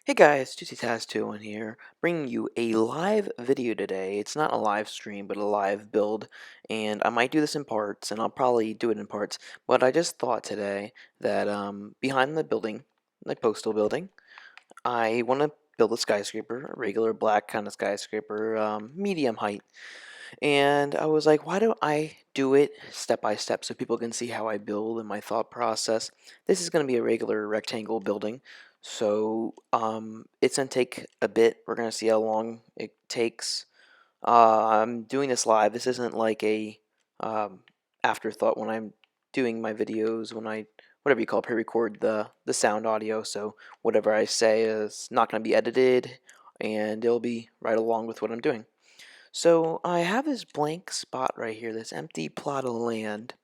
Hey guys, Taz21 here, bringing you a live video today. It's not a live stream, but a live build, and I might do this in parts, and I'll probably do it in parts, but I just thought today that behind the building, the postal building, I want to build a skyscraper, a regular black kind of skyscraper, medium height, and I was like, why don't I do it step by step so people can see how I build and my thought process. This is going to be a regular rectangle building, so it's going to take a bit. We're going to see how long it takes. I'm doing this live. This isn't like a afterthought when I'm doing my videos, when I whatever you call it, pre-record the sound audio, so whatever I say is not going to be edited, and it'll be right along with what I'm doing. So I have this blank spot right here, this empty plot of land,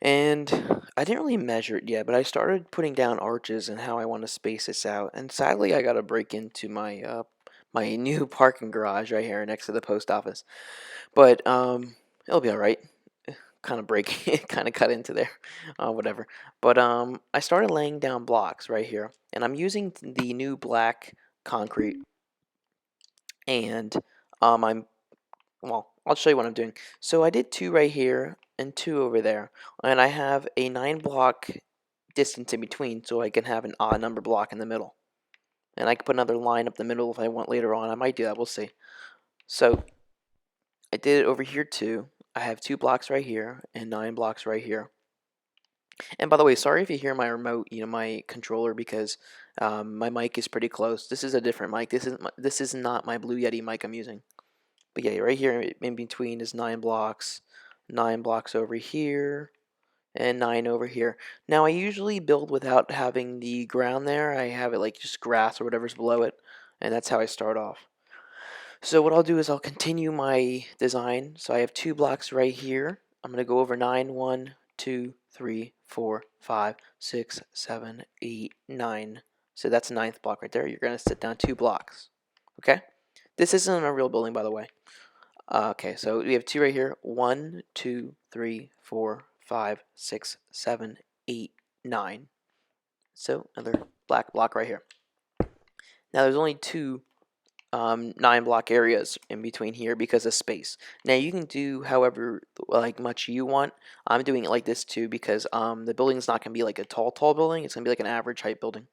and I didn't really measure it yet, but I started putting down arches and how I want to space this out. And sadly, I got to break into my new parking garage right here next to the post office, but it'll be all right. Kind of break, kind of cut into there, whatever. But I started laying down blocks right here, and I'm using the new black concrete, and I'm well, I'll show you what I'm doing. So I did two right here and two over there, and I have a 9 block distance in between, so I can have an odd number block in the middle. And I can put another line up the middle if I want later on. I might do that, we'll see. So I did it over here too. I have 2 blocks right here and 9 blocks right here. And by the way, sorry if you hear my remote, my controller, because my mic is pretty close. This is a different mic. This is not my Blue Yeti mic I'm using. But yeah, right here in between is 9 blocks, 9 blocks over here, and 9 over here. Now I usually build without having the ground there. I have it like just grass or whatever's below it, and that's how I start off. So what I'll do is I'll continue my design. So I have 2 blocks right here. I'm going to go over 9, 1, 2, 3, 4, 5, 6, 7, 8, 9. So that's the 9th block right there. You're going to sit down 2 blocks. Okay? This isn't a real building, by the way. Okay, so we have 2 right here. 1, 2, 3, 4, 5, 6, 7, 8, 9. So another black block right here. Now there's only 2 9 block areas in between here because of space. Now you can do however much you want. I'm doing it like this too because the building's not gonna be like a tall building. It's gonna be like an average height building.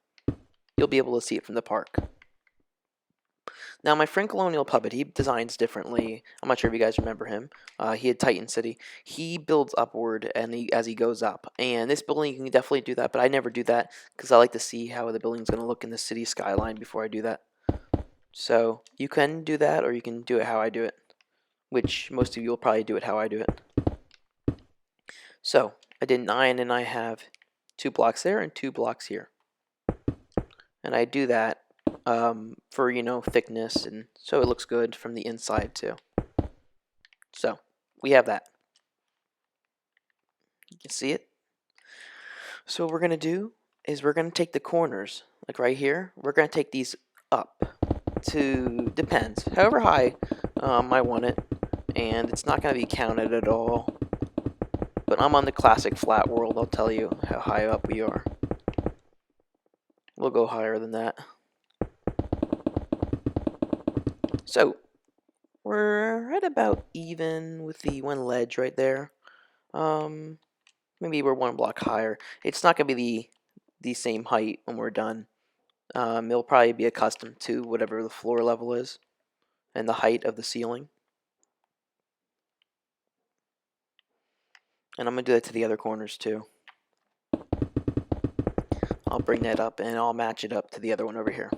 You'll be able to see it from the park. Now, my friend Colonial Puppet, he designs differently. I'm not sure if you guys remember him. He had Titan City. He builds upward and as he goes up. And this building, you can definitely do that, but I never do that because I like to see how the building's going to look in the city skyline before I do that. So you can do that, or you can do it how I do it, which most of you will probably do it how I do it. So I did 9, and I have 2 blocks there and 2 blocks here. And I do that for thickness, and so it looks good from the inside too. So we have that. You can see it. So what we're gonna do is we're gonna take the corners, like right here. We're gonna take these up to, depends, however high I want it, and it's not gonna be counted at all. But I'm on the classic flat world. I'll tell you how high up we are. We'll go higher than that. So we're at about even with the one ledge right there. Maybe we're 1 block higher. It's not gonna be the same height when we're done. It'll probably be accustomed to whatever the floor level is and the height of the ceiling. And I'm gonna do that to the other corners too. I'll bring that up and I'll match it up to the other one over here.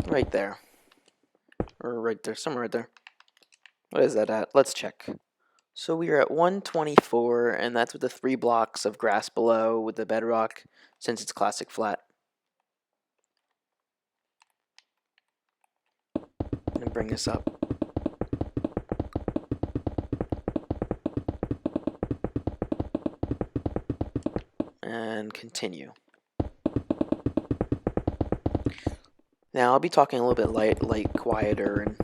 Right there. Or right there, somewhere right there. What is that at? Let's check. So we are at 124, and that's with the 3 blocks of grass below with the bedrock, since it's classic flat. I'm gonna bring this up. And continue. Now I'll be talking a little bit light, quieter, and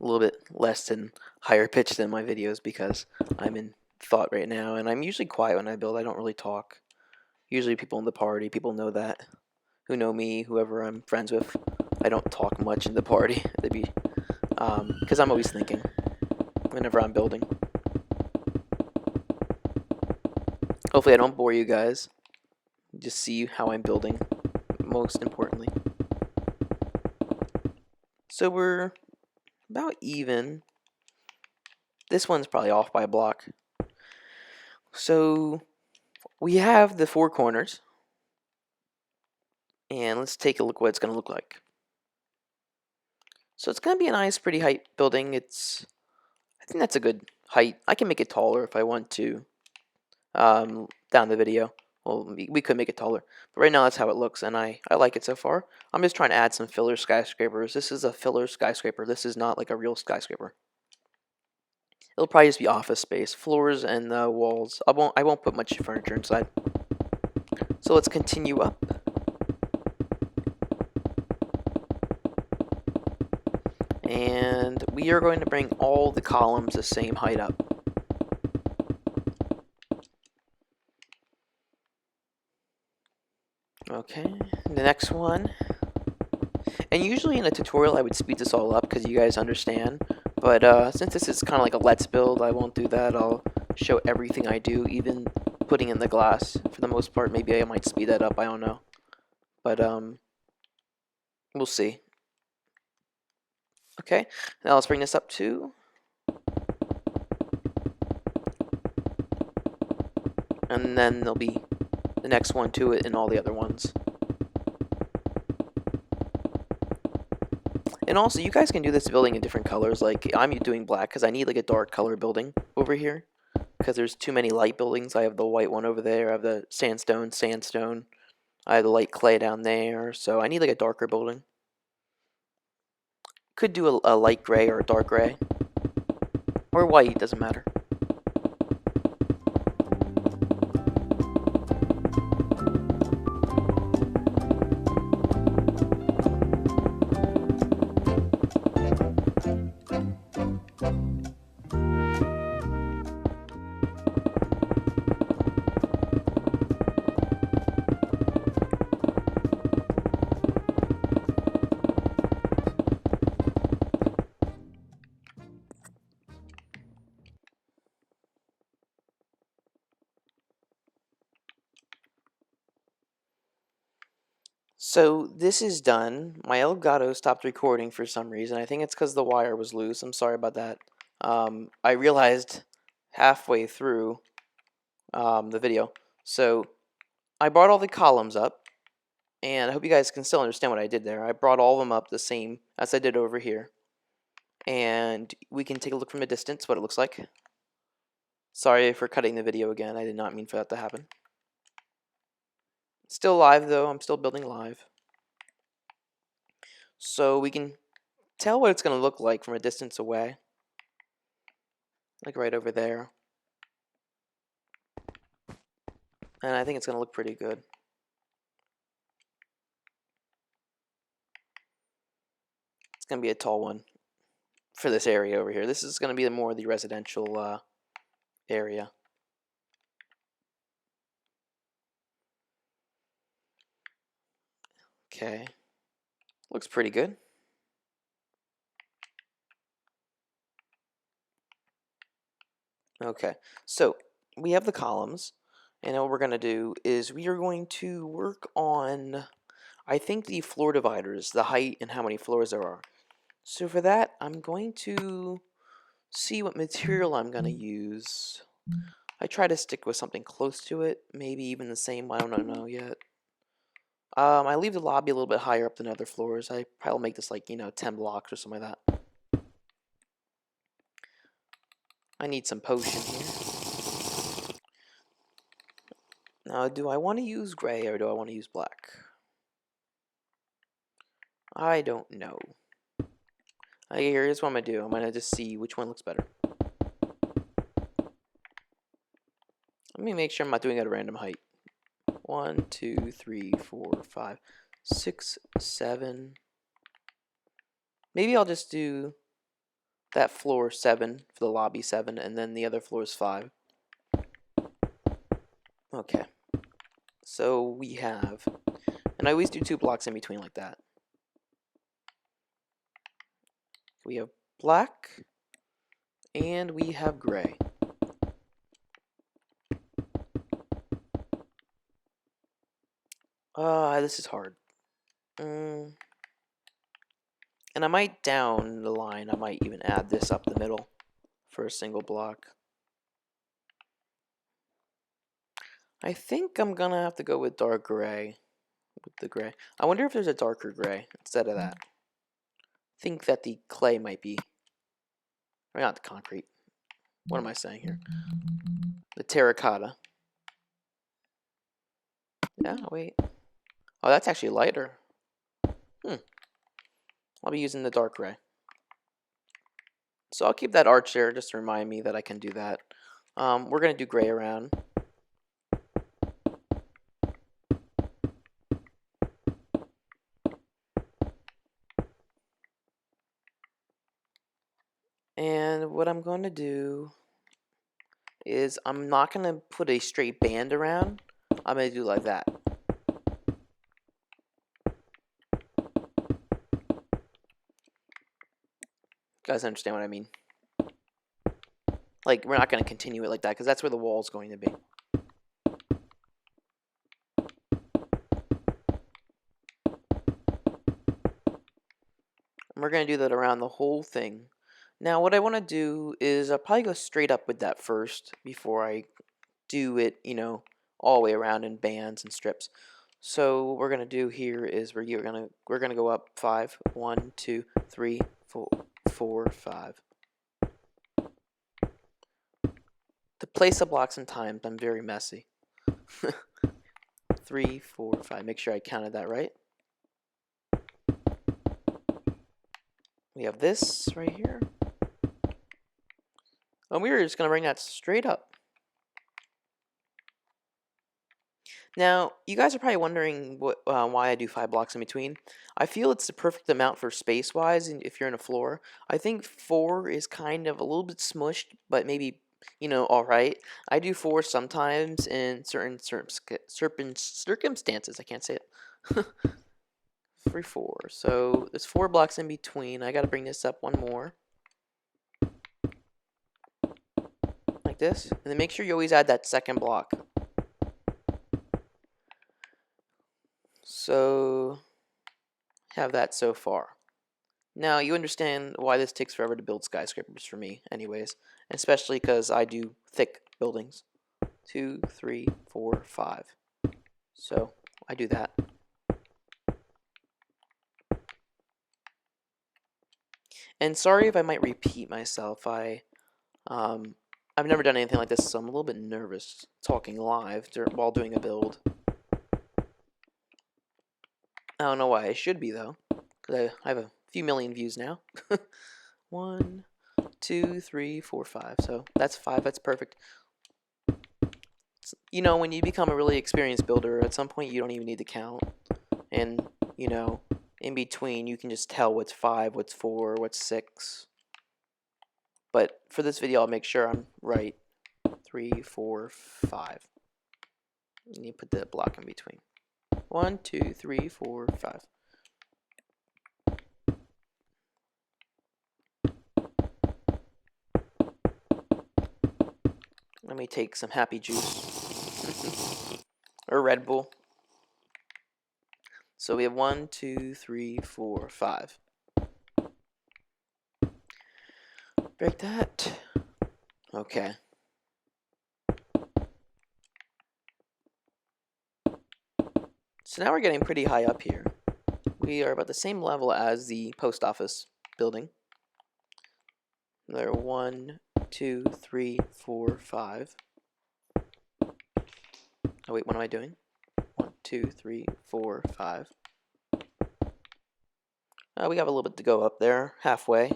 a little bit less than higher pitched than my videos because I'm in thought right now, and I'm usually quiet when I build. I don't really talk. Usually people in the party, people know that, who know me, whoever I'm friends with. I don't talk much in the party. They'd be, because I'm always thinking whenever I'm building. Hopefully I don't bore you guys. Just see how I'm building, most importantly. So we're about even. This one's probably off by a block. So we have the four corners. And let's take a look what it's going to look like. So it's going to be a nice, pretty height building. I think that's a good height. I can make it taller if I want to down the video. Well, we could make it taller. But right now that's how it looks, and I like it so far. I'm just trying to add some filler skyscrapers. This is a filler skyscraper. This is not like a real skyscraper. It'll probably just be office space, floors and walls. I won't put much furniture inside. So let's continue up. And we are going to bring all the columns the same height up. Okay, the next one. And usually in a tutorial I would speed this all up because you guys understand. But since this is kind of like a let's build, I won't do that. I'll show everything I do, even putting in the glass for the most part. Maybe I might speed that up, I don't know. But we'll see. Okay, now let's bring this up too. And then there'll be the next one to it and all the other ones. And also, you guys can do this building in different colors. Like, I'm doing black because I need like a dark color building over here. Because there's too many light buildings. I have the white one over there. I have the sandstone. I have the light clay down there. So I need like a darker building. Could do a light gray or a dark gray. Or white, doesn't matter. So this is done. My Elgato stopped recording for some reason. I think it's because the wire was loose. I'm sorry about that. I realized halfway through the video. So I brought all the columns up, and I hope you guys can still understand what I did there. I brought all of them up the same as I did over here. And we can take a look from a distance what it looks like. Sorry for cutting the video again. I did not mean for that to happen. Still live though. I'm still building live. So we can tell what it's going to look like from a distance away. Like right over there. And I think it's going to look pretty good. It's going to be a tall one for this area over here. This is going to be more the residential area. Okay. Looks pretty good. Okay, so we have the columns, and what we're going to do is we are going to work on, I think, the floor dividers, the height and how many floors there are. So for that, I'm going to see what material I'm going to use. I try to stick with something close to it, maybe even the same, I don't know yet. I leave the lobby a little bit higher up than other floors. I probably make this like, 10 blocks or something like that. I need some potion here. Now, do I want to use gray or do I want to use black? I don't know. Here's what I'm going to do. I'm going to just see which one looks better. Let me make sure I'm not doing it at a random height. 1, 2, 3, 4, 5, 6, 7. Maybe I'll just do that floor 7 for the lobby 7, and then the other floor is 5. Okay. So we have, and I always do 2 blocks in between like that. We have black, and we have gray. This is hard. And I might down the line, I might even add this up the middle for a single block. I think I'm gonna have to go with dark gray. With the gray. I wonder if there's a darker gray instead of that. I think that the clay might be, or not the concrete. What am I saying here? The terracotta. Yeah, wait. Oh, that's actually lighter. I'll be using the dark gray. So I'll keep that arch there just to remind me that I can do that. We're going to do gray around. And what I'm going to do is I'm not going to put a straight band around. I'm going to do like that. You guys understand what I mean? Like, we're not going to continue it like that because that's where the wall's going to be. And we're going to do that around the whole thing. Now, what I want to do is I'll probably go straight up with that first before I do it, you know, all the way around in bands and strips. So what we're going to do here is we're going to go up 5. 1, 2, 3, 4, 4, 5. To place the blocks in time, I'm very messy. 3, 4, 5. Make sure I counted that right. We have this right here. And we're just going to bring that straight up. Now, you guys are probably wondering why I do 5 blocks in between. I feel it's the perfect amount for space-wise if you're in a floor. I think 4 is kind of a little bit smushed, but maybe, you know, alright. I do 4 sometimes in certain circumstances. I can't say it. 3, 4. So there's 4 blocks in between. I got to bring this up one more. Like this. And then make sure you always add that second block. So, have that so far. Now, you understand why this takes forever to build skyscrapers for me, anyways. Especially because I do thick buildings. 2, 3, 4, 5. So, I do that. And sorry if I might repeat myself. I've never done anything like this, so I'm a little bit nervous talking live while doing a build. I don't know why I should be, though, because I have a few million views now. 1, 2, 3, 4, 5. So that's 5. That's perfect. You know, when you become a really experienced builder, at some point you don't even need to count. And, you know, in between you can just tell what's 5, what's 4, what's 6. But for this video, I'll make sure I'm right. 3, 4, 5. And you put the block in between. 1, 2, 3, 4, 5. Let me take some happy juice. Or Red Bull. So we have 1, 2, 3, 4, 5. Break that. Okay. So now we're getting pretty high up here. We are about the same level as the post office building. There are 1, 2, 3, 4, 5. Oh wait, what am I doing? 1, 2, 3, 4, 5. We have a little bit to go up there, halfway.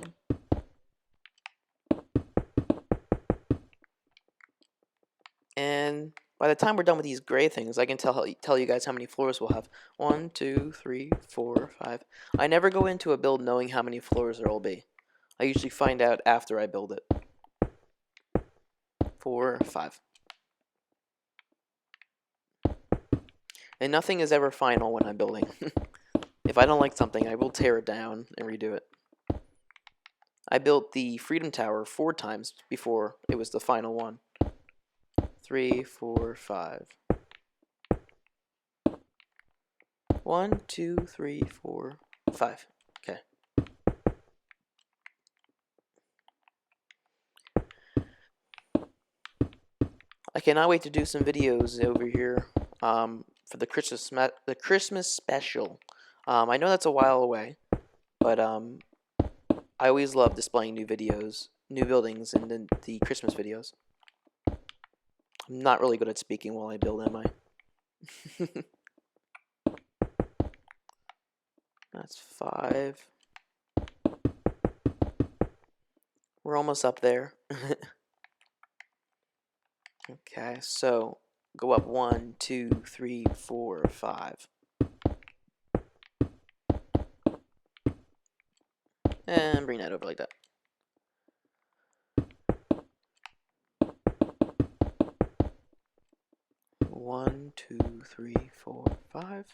And by the time we're done with these gray things, I can tell you guys how many floors we'll have. 1, 2, 3, 4, 5. I never go into a build knowing how many floors there will be. I usually find out after I build it. 4, 5. And nothing is ever final when I'm building. If I don't like something, I will tear it down and redo it. I built the Freedom Tower 4 times before it was the final one. 3, 4, 5. 1, 2, 3, 4, 5. Okay. I cannot wait to do some videos over here for the Christmas special. I know that's a while away, but I always love displaying new videos, new buildings, and then the Christmas videos. I'm not really good at speaking while I build, am I? That's 5. We're almost up there. Okay, so go up 1, 2, 3, 4, 5. And bring that over like that. One, 2, 3, 4, 5.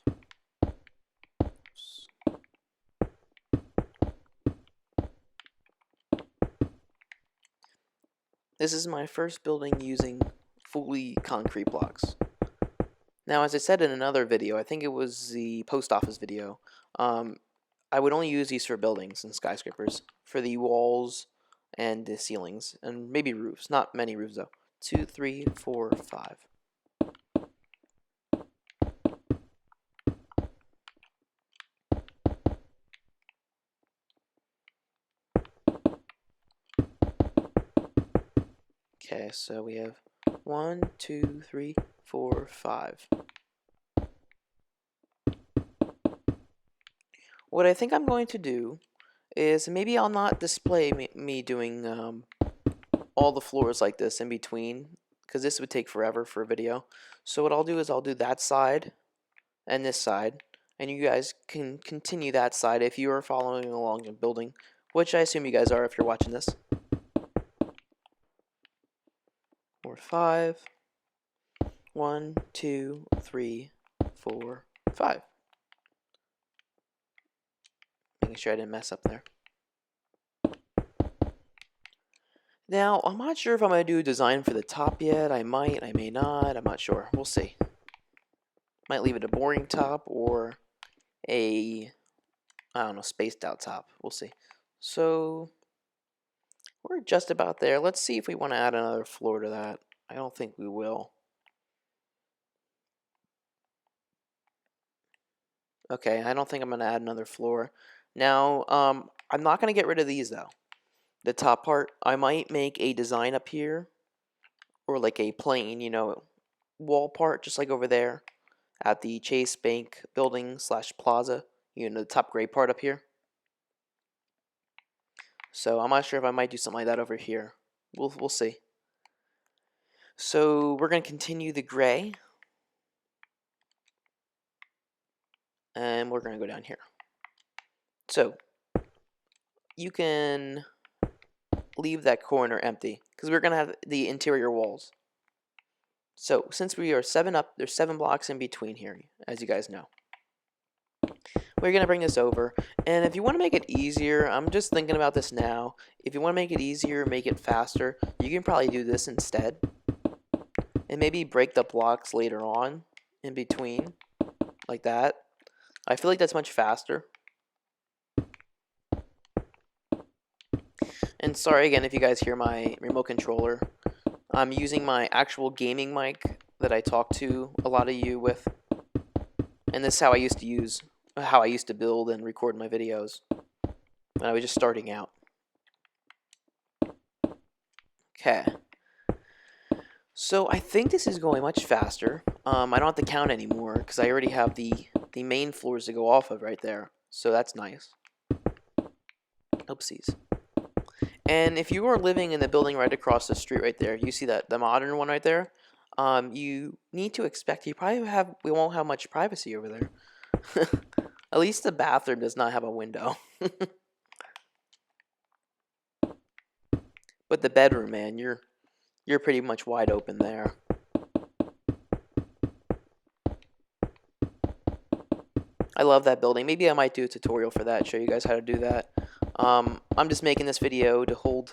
This is my first building using fully concrete blocks. Now, as I said in another video, I think it was the post office video, I would only use these for buildings and skyscrapers, for the walls and the ceilings, and maybe roofs. Not many roofs, though. 2, 3, 4, 5. Okay, so we have 1, 2, 3, 4, 5. What I think I'm going to do is maybe I'll not display me doing all the floors like this in between, because this would take forever for a video. So what I'll do is I'll do that side and this side, and you guys can continue that side if you are following along and building, which I assume you guys are if you're watching this. 4, 5. 1, 2, 3, 4, 5. Making sure I didn't mess up there. Now, I'm not sure if I'm going to do a design for the top yet. I might, I may not. I'm not sure. We'll see. Might leave it a boring top or a, I don't know, spaced out top. We'll see. So, we're just about there. Let's see if we want to add another floor to that. I don't think we will. Okay, I don't think I'm going to add another floor. Now, I'm not going to get rid of these, though. The top part, I might make a design up here, or like a plain, wall part, just like over there at the Chase Bank building / plaza, the top gray part up here. So I'm not sure if I might do something like that over here. We'll see. So we're going to continue the gray, and we're going to go down here. So you can leave that corner empty, because we're going to have the interior walls. So since we are 7 up, there's 7 blocks in between here, as you guys know. We're going to bring this over, and if you want to make it easier, I'm just thinking about this now. If you want to make it easier, make it faster, you can probably do this instead. And maybe break the blocks later on in between, like that. I feel like that's much faster. And sorry again if you guys hear my remote controller. I'm using my actual gaming mic that I talk to a lot of you with. And this is how I used to build and record my videos when I was just starting out. Okay. So I think this is going much faster. I don't have to count anymore because I already have the main floors to go off of right there. So that's nice. Oopsies. And if you are living in the building right across the street right there, you see that the modern one right there. You need to expect we won't have much privacy over there. At least the bathroom does not have a window. But the bedroom, man, you're pretty much wide open there. I love that building. Maybe I might do a tutorial for that, show you guys how to do that. I'm just making this video to hold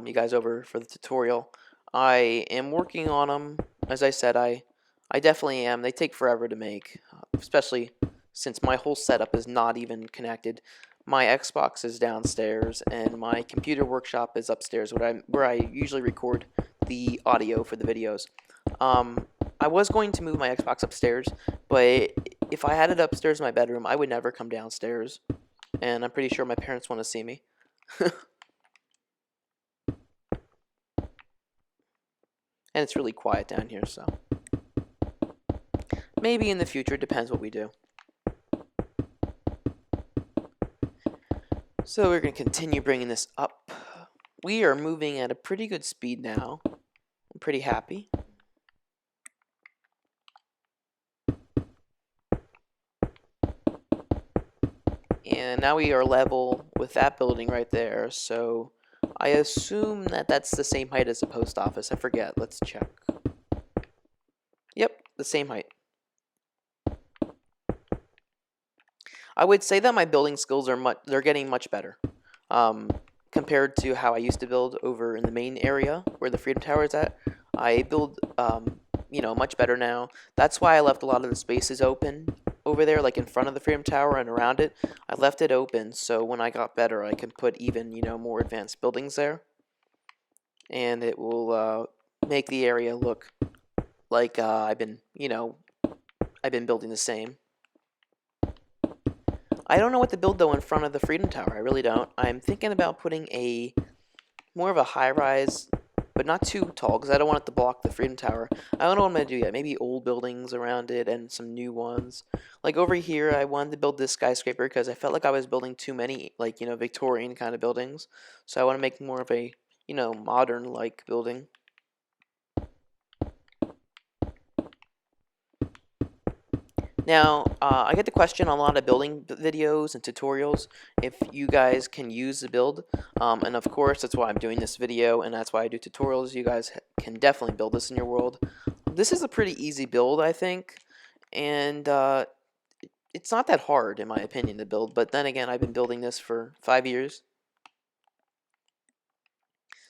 you guys over for the tutorial. I am working on them. As I said, I definitely am. They take forever to make, especially since my whole setup is not even connected. My Xbox is downstairs, and my computer workshop is upstairs, where I usually record the audio for the videos. I was going to move my Xbox upstairs, but if I had it upstairs in my bedroom, I would never come downstairs, and I'm pretty sure my parents want to see me. And it's really quiet down here, so maybe in the future, depends what we do. So we're going to continue bringing this up. We are moving at a pretty good speed now. I'm pretty happy. And now we are level with that building right there, so I assume that that's the same height as the post office. I forget. Let's check. Yep, the same height. I would say that my building skills are they're getting much better. Compared to how I used to build over in the main area where the Freedom Tower is at. I build much better now. That's why I left a lot of the spaces open over there, like in front of the Freedom Tower and around it. I left it open so when I got better I can put even more advanced buildings there, and it will make the area look like I've been building the same. I don't know what to build though in front of the Freedom Tower. I really don't. I'm thinking about putting more of a high-rise, but not too tall, because I don't want it to block the Freedom Tower. I don't know what I'm going to do yet. Maybe old buildings around it and some new ones. Like over here, I wanted to build this skyscraper because I felt like I was building too many, Victorian kind of buildings. So I want to make more of a, modern-like building. Now, I get the question on a lot of building videos and tutorials if you guys can use the build, and of course that's why I'm doing this video, and that's why I do tutorials. You guys can definitely build this in your world. This is a pretty easy build, I think, and it's not that hard, in my opinion, to build, but then again, I've been building this for 5 years,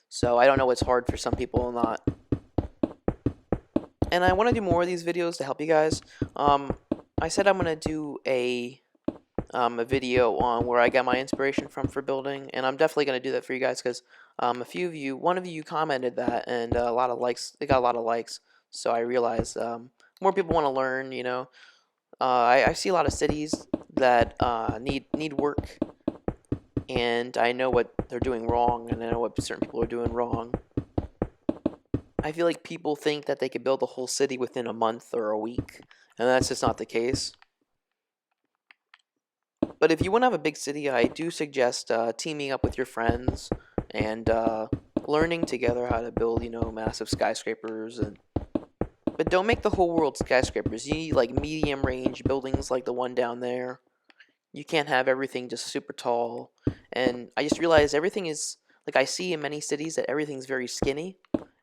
so I don't know what's hard for some people or not. And I want to do more of these videos to help you guys. I said I'm going to do a video on where I got my inspiration from for building, and I'm definitely going to do that for you guys because one of you commented that, and a lot of likes. They got a lot of likes, so I realized more people want to learn. I see a lot of cities that need work, and I know what they're doing wrong, and I know what certain people are doing wrong. I feel like people think that they could build a whole city within a month or a week, and that's just not the case. But if you want to have a big city, I do suggest teaming up with your friends and learning together how to build, massive skyscrapers. But don't make the whole world skyscrapers. You need like medium range buildings like the one down there. You can't have everything just super tall. And I just realized everything is, like I see in many cities that everything's very skinny.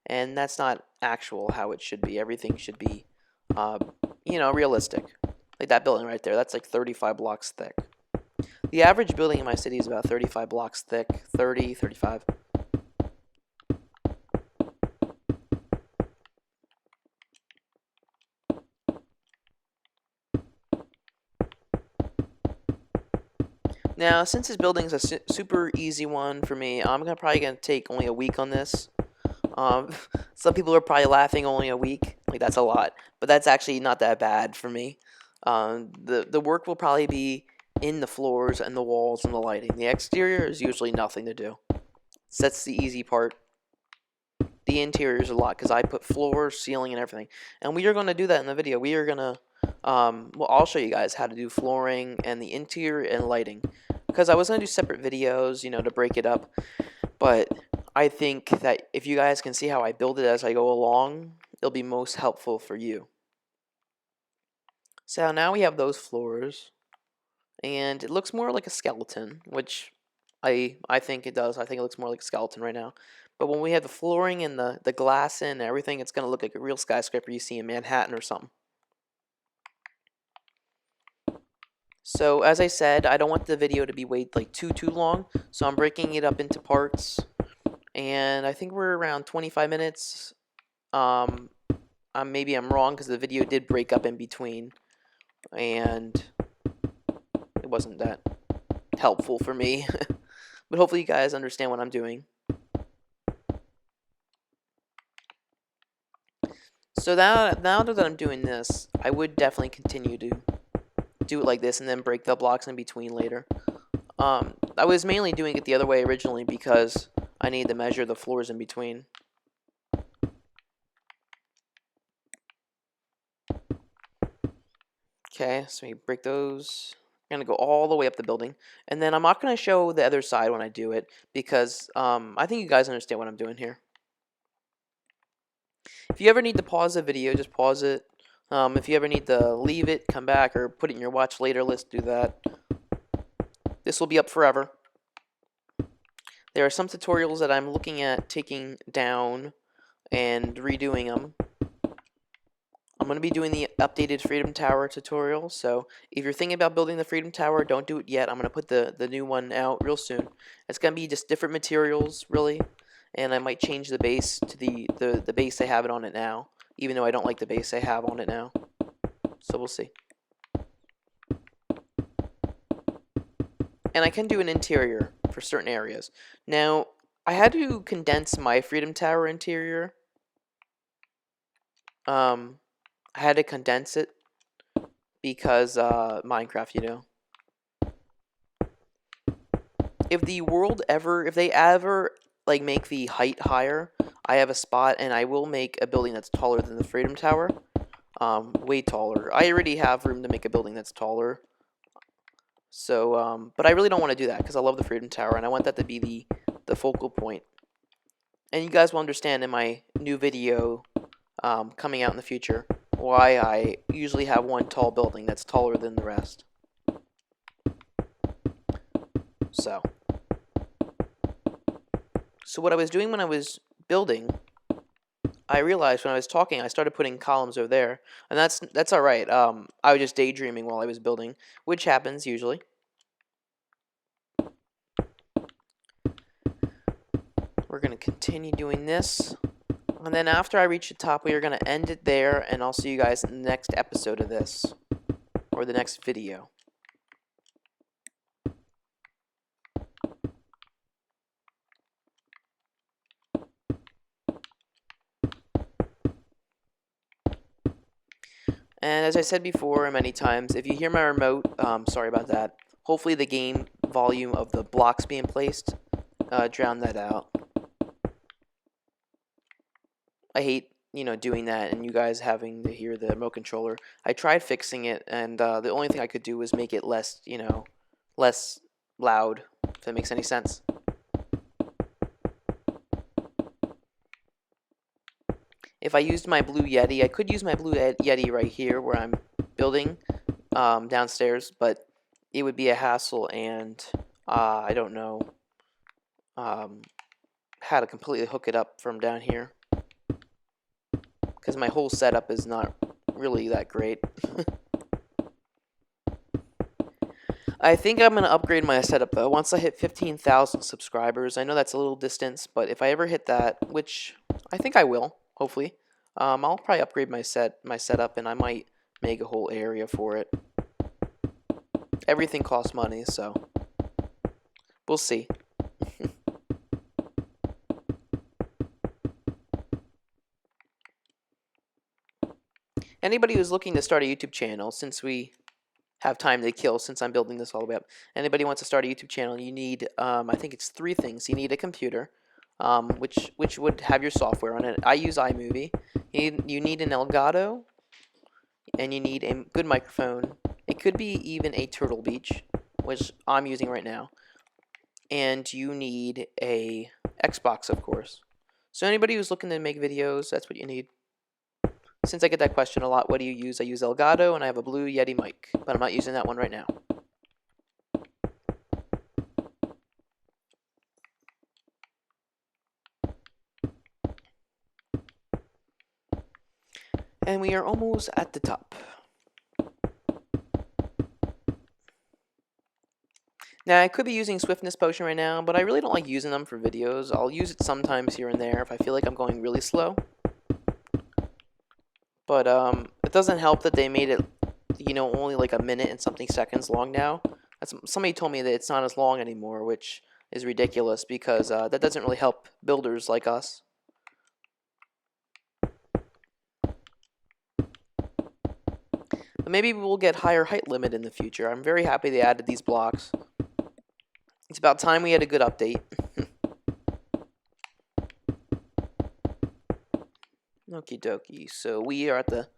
And that's not actual how it should be. Everything should be, realistic. Like that building right there, that's like 35 blocks thick. The average building in my city is about 35 blocks thick, 30, 35. Now, since this building is a super easy one for me, I'm probably going to take only a week on this. Some people are probably laughing only a week. Like, that's a lot. But that's actually not that bad for me. The work will probably be in the floors and the walls and the lighting. The exterior is usually nothing to do. So that's the easy part. The interior is a lot because I put floor, ceiling, and everything. And we are going to do that in the video. We are going to, I'll show you guys how to do flooring and the interior and lighting. Because I was going to do separate videos, to break it up. But I think that if you guys can see how I build it as I go along, it'll be most helpful for you. So now we have those floors. And it looks more like a skeleton, which I think it does. I think it looks more like a skeleton right now. But when we have the flooring and the glass in and everything, it's going to look like a real skyscraper you see in Manhattan or something. So as I said, I don't want the video to be like too long, so I'm breaking it up into parts. And I think we're around 25 minutes. Um, maybe I'm wrong because the video did break up in between, and it wasn't that helpful for me. But hopefully you guys understand what I'm doing. So now that I'm doing this, I would definitely continue to do it like this and then break the blocks in between later. I was mainly doing it the other way originally because I need to measure the floors in between. Okay, so we break those. I'm going to go all the way up the building. And then I'm not going to show the other side when I do it because I think you guys understand what I'm doing here. If you ever need to pause the video, just pause it. If you ever need to leave it, come back, or put it in your watch later list, do that. This will be up forever. There are some tutorials that I'm looking at taking down and redoing them. I'm going to be doing the updated Freedom Tower tutorial, so if you're thinking about building the Freedom Tower, don't do it yet. I'm going to put the new one out real soon. It's going to be just different materials, really, and I might change the base to the base I have it on it now, even though I don't like the base I have on it now. So we'll see. And I can do an interior for certain areas. Now, I had to condense my Freedom Tower interior. I had to condense it because Minecraft, you know. If they ever like make the height higher, I have a spot and I will make a building that's taller than the Freedom Tower. Way taller. I already have room to make a building that's taller. So, but I really don't want to do that because I love the Freedom Tower and I want that to be the focal point. And you guys will understand in my new video coming out in the future why I usually have one tall building that's taller than the rest. So what I was doing when I was building, I realized when I was talking, I started putting columns over there, and that's all right. I was just daydreaming while I was building, which happens usually. We're going to continue doing this. And then after I reach the top, we are going to end it there, and I'll see you guys in the next episode of this, or the next video. And as I said before many times, if you hear my remote, sorry about that. Hopefully the game volume of the blocks being placed drown that out. I hate, doing that and you guys having to hear the remote controller. I tried fixing it, and the only thing I could do was make it less, less loud, if that makes any sense. If I used my Blue Yeti, I could use my Blue Yeti right here where I'm building downstairs, but it would be a hassle, and I don't know how to completely hook it up from down here because my whole setup is not really that great. I think I'm going to upgrade my setup though once I hit 15,000 subscribers. I know that's a little distance, but if I ever hit that, which I think I will, hopefully, I'll probably upgrade my setup, and I might make a whole area for it. Everything costs money, so we'll see. Anybody who's looking to start a YouTube channel, since we have time to kill, since I'm building this all the way up, anybody wants to start a YouTube channel, you need, I think it's 3 things. You need a computer, which would have your software on it. I use iMovie. You need an Elgato, and you need a good microphone. It could be even a Turtle Beach, which I'm using right now. And you need a Xbox, of course. So anybody who's looking to make videos, that's what you need. Since I get that question a lot, what do you use? I use Elgato, and I have a Blue Yeti mic, but I'm not using that one right now. And we are almost at the top. Now, I could be using Swiftness Potion right now, but I really don't like using them for videos. I'll use it sometimes here and there if I feel like I'm going really slow. But it doesn't help that they made it, only like a minute and something seconds long now. Somebody told me that it's not as long anymore, which is ridiculous because that doesn't really help builders like us. But maybe we'll get higher height limit in the future. I'm very happy they added these blocks. It's about time we had a good update. Okie dokie. So we are at the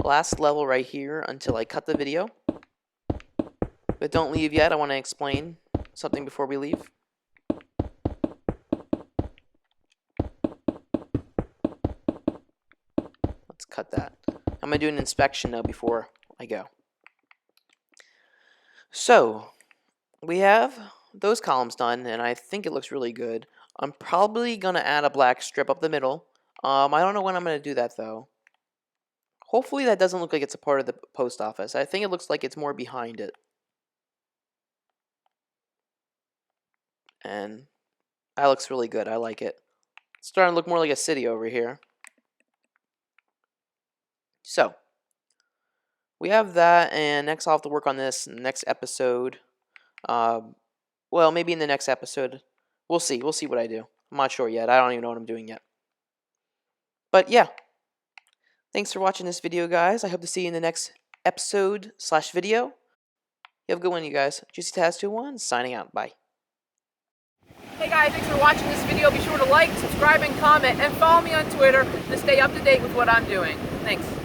last level right here until I cut the video. But don't leave yet. I want to explain something before we leave. Let's cut that. I'm going to do an inspection now before I go. So, we have those columns done, and I think it looks really good. I'm probably going to add a black strip up the middle. I don't know when I'm going to do that, though. Hopefully that doesn't look like it's a part of the post office. I think it looks like it's more behind it. And that looks really good. I like it. It's starting to look more like a city over here. So, we have that, and next I'll have to work on this in the next episode. Well, maybe in the next episode. We'll see. We'll see what I do. I'm not sure yet. I don't even know what I'm doing yet. But yeah. Thanks for watching this video, guys. I hope to see you in the next episode/video. You have a good one, you guys. JuicyTaz21, signing out. Bye. Hey guys, thanks for watching this video. Be sure to like, subscribe, and comment, and follow me on Twitter to stay up to date with what I'm doing. Thanks.